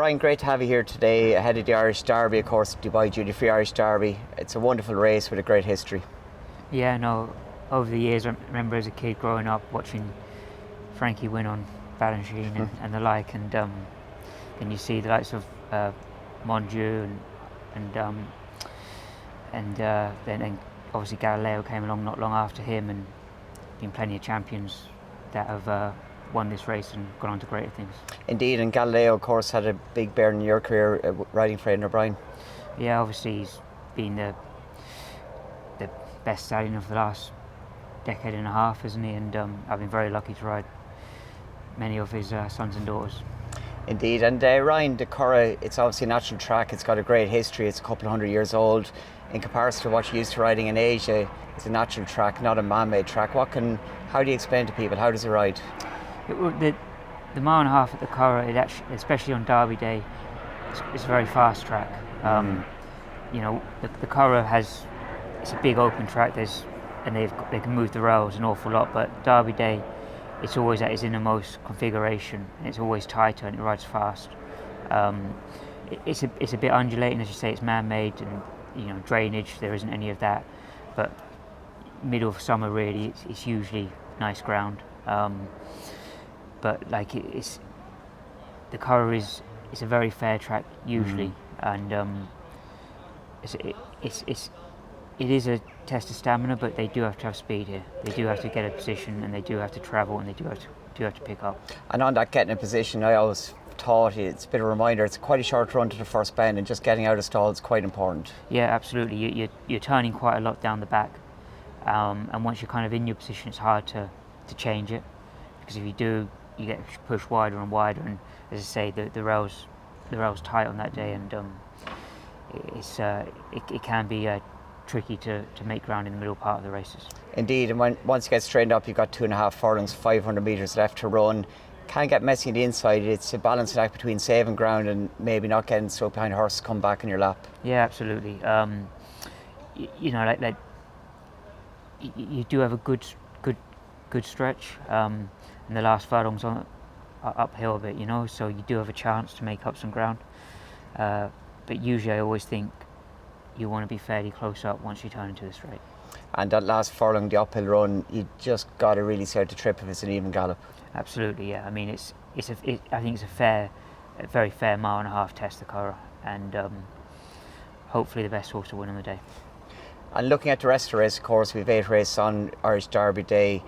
Ryan, great to have you here today ahead of the Irish Derby, of course, Dubai Duty Free Irish Derby. It's a wonderful race with a great history. Yeah, no, over the years, I remember as a kid growing up watching Frankie win on Balanchine and the like, and then you see the likes of Mondieu and then obviously Galileo came along not long after him, and been plenty of champions that have won this race and gone on to greater things. Indeed, and Galileo, of course, had a big bearing in your career riding for Aidan O'Brien. Yeah, obviously he's been the best stallion of the last decade and a half, isn't he? And I've been very lucky to ride many of his sons and daughters. Indeed, and Ryan, the Curragh, it's obviously a natural track. It's got a great history. It's a couple of hundred years old. In comparison to what you're used to riding in Asia, it's a natural track, not a man-made track. How do you explain to people, how does it ride? The mile and a half at the Curragh, it actually, especially on Derby Day, it's a very fast track. You know, the Curragh it's a big open track. They can move the rails an awful lot, but Derby Day, it's always at its innermost configuration, and it's always tighter and it rides fast. It's a bit undulating, as you say. It's man-made, and drainage. There isn't any of that, but middle of summer really, it's usually nice ground. But like the Curragh is a very fair track usually, and it is a test of stamina, but they do have to have speed here. They do have to get a position, and they do have to travel, and they do have to pick up. And on that getting a position, I always thought it's a bit of a reminder. It's quite a short run to the first bend, and just getting out of stall is quite important. Yeah, absolutely. You're turning quite a lot down the back, and once you're kind of in your position, it's hard to change it, because if you do, you get pushed wider and wider. And as I say, the rail's tight on that day, and it can be tricky to make ground in the middle part of the races. Indeed, and once you get straightened up, you've got 2.5 furlongs, 500 metres left to run. Can get messy on the inside. It's a balancing act between saving ground and maybe not getting stuck behind a horse come back in your lap. Yeah, absolutely. Like you do have a good stretch, and the last furlongs on uphill a bit, so you do have a chance to make up some ground. But usually I always think you want to be fairly close up once you turn into the straight. And that last furlong, the uphill run, you just got to really start to trip if it's an even gallop. Absolutely, yeah. I mean, I think it's a very fair mile and a half test, the Curragh, and hopefully the best horse will win on the day. And looking at the rest of the race, of course, we've 8 races on Irish Derby Day.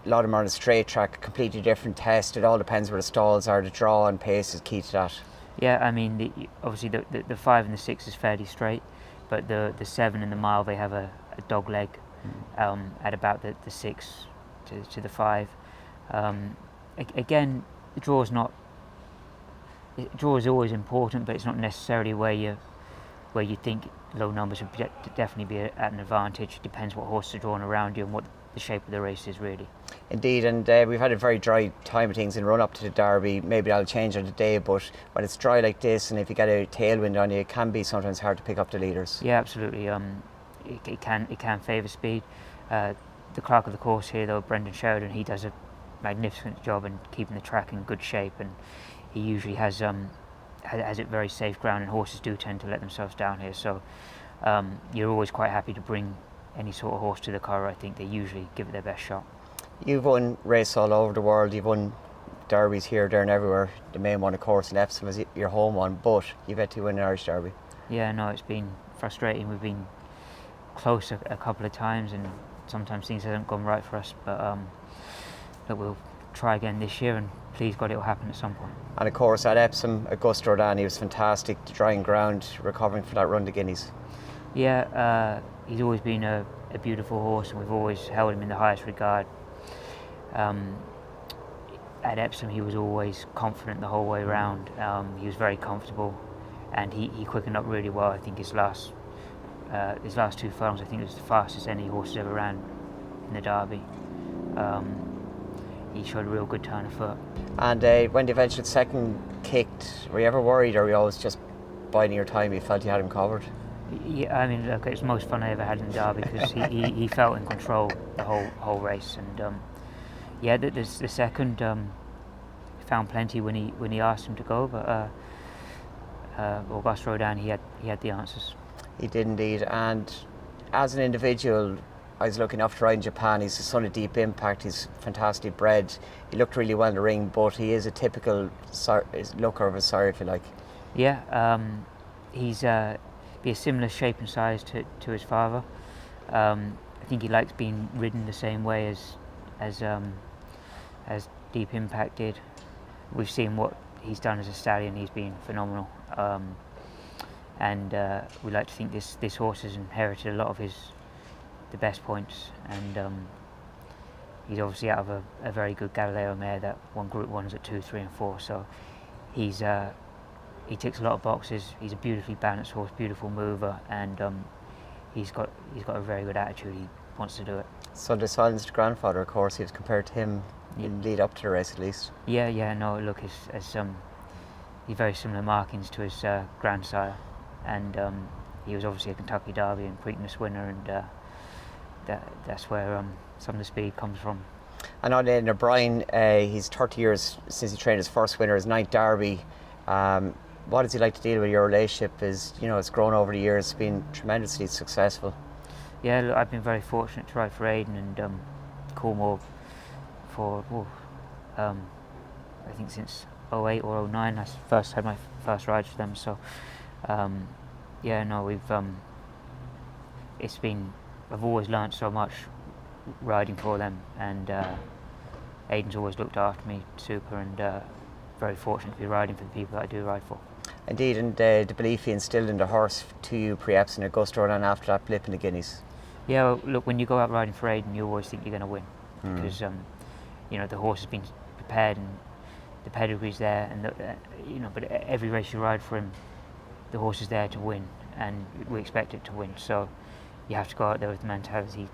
A lot of them are on a straight track, completely different test. It all depends where the stalls are. The draw and pace is key to that. Yeah, I mean, obviously the 5 and the 6 is fairly straight, but the 7 and the mile, they have a dog leg at about the 6 to the 5. Again, the draw is always important, but it's not necessarily where you think low numbers would definitely be at an advantage. It depends what horses are drawn around you and what the shape of the race is really. Indeed, and we've had a very dry time of things in run up to the Derby. Maybe that'll change on the day, but when it's dry like this, and if you get a tailwind on you, it can be sometimes hard to pick up the leaders. Yeah, absolutely. It can favour speed. The clerk of the course here, though, Brendan Sheridan, he does a magnificent job in keeping the track in good shape, and he usually has it very safe ground, and horses do tend to let themselves down here. So you're always quite happy to bring any sort of horse to the Curragh. I think they usually give it their best shot. You've won races all over the world. You've won derbies here, there and everywhere. The main one, of course, in Epsom is your home one, but you've had to win an Irish Derby. Yeah, no, it's been frustrating. We've been close a couple of times, and sometimes things haven't gone right for us, but we'll try again this year, and please God it will happen at some point. And of course at Epsom, Auguste Rodin, he was fantastic, drying ground, recovering for that run to Guineas. Yeah, he's always been a beautiful horse, and we've always held him in the highest regard. At Epsom he was always confident the whole way around. He was very comfortable, and he quickened up really well. I think his last 2 furlongs, I think it was the fastest any horse has ever ran in the Derby. He showed a real good turn of foot. And when the eventual second kicked, were you ever worried, or were you always just biding your time? You felt you had him covered? Yeah, I mean, look, it was the most fun I ever had in the Derby, because he felt in control the whole race, and the second found plenty when he asked him to go, but Auguste Rodin, he had the answers. He did indeed. And as an individual, I was looking after riding Japan. He's a son of Deep Impact. He's fantastic bred. He looked really well in the ring, but he is a typical looker of a sire, if you like. Yeah, he's be a similar shape and size to his father. I think he likes being ridden the same way as Deep Impact did. We've seen what he's done as a stallion. He's been phenomenal, and we like to think this horse has inherited a lot of the best points, and he's obviously out of a very good Galileo mare that won Group 1s at 2, 3 and 4, so he ticks a lot of boxes. He's a beautifully balanced horse, beautiful mover, and he's got a very good attitude. He wants to do it. So the silenced grandfather, of course, he was compared to him in lead up to the race, at least. Yeah, no, look, he's very similar markings to his grandsire, and he was obviously a Kentucky Derby and Preakness winner, and that's where some of the speed comes from. And on Aidan O'Brien, he's 30 years since he trained his first winner, his 9th Derby. What does he like to deal with? Your relationship it's grown over the years, it's been tremendously successful. Yeah, look, I've been very fortunate to ride for Aidan and Cornwall for I think since 08 or 09 I first had my first rides for them, so I've always learnt so much riding for them, and Aidan's always looked after me super, and very fortunate to be riding for the people that I do ride for. Indeed, and the belief he instilled in the horse to you pre-Epsom and Auguste Rodin after that blip in the Guineas. Yeah, well, look, when you go out riding for Aidan, you always think you're going to win, because the horse has been prepared and the pedigree's there, and but every race you ride for him, the horse is there to win, and we expect it to win. So you have to go out there with the mentality,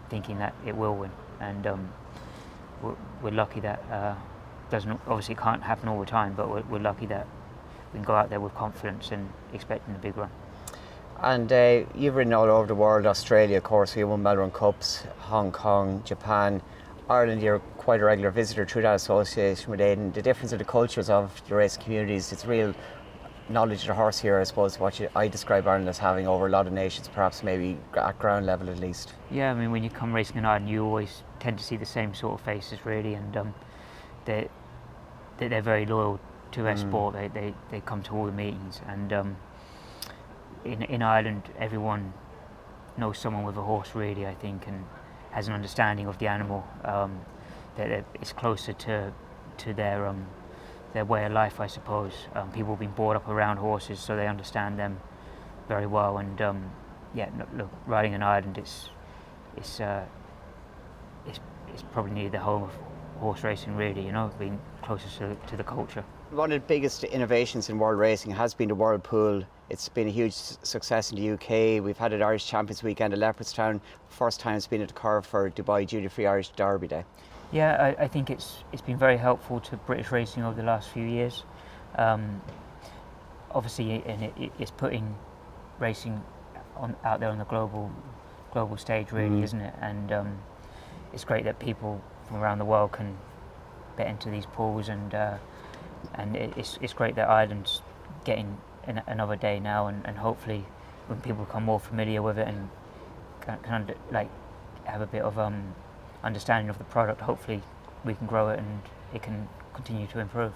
thinking that it will win, and we're lucky that obviously it can't happen all the time, but we're lucky that we can go out there with confidence and expecting a big run. And you've ridden all over the world, Australia, of course, we won Melbourne Cups, Hong Kong, Japan, Ireland. You're quite a regular visitor through that association with Aidan. The difference of the cultures of the racing communities, it's real knowledge of the horse here, I suppose, I describe Ireland as having over a lot of nations, perhaps maybe at ground level at least. Yeah, I mean, when you come racing in Ireland, you always tend to see the same sort of faces, really, and they're very loyal to their sport. They come to all the meetings, and in Ireland, everyone knows someone with a horse, really, I think, and has an understanding of the animal. That it's closer to their way of life, I suppose. People have been brought up around horses, so they understand them very well. And look, riding in Ireland, it's probably near the home of horse racing, really. Being closest to the culture. One of the biggest innovations in world racing has been the World Pool. It's been a huge success in the UK. We've had an Irish Champions Weekend at Leopardstown. First time it's been at the Curragh for Dubai Duty Free Irish Derby Day. Yeah, I think it's been very helpful to British racing over the last few years. Obviously, and it's putting racing out there on the global stage, really, isn't it? And it's great that people from around the world can bet into these pools, and it's great that Ireland's getting another day now, and hopefully when people become more familiar with it and kind of like have a bit of understanding of the product, hopefully we can grow it and it can continue to improve.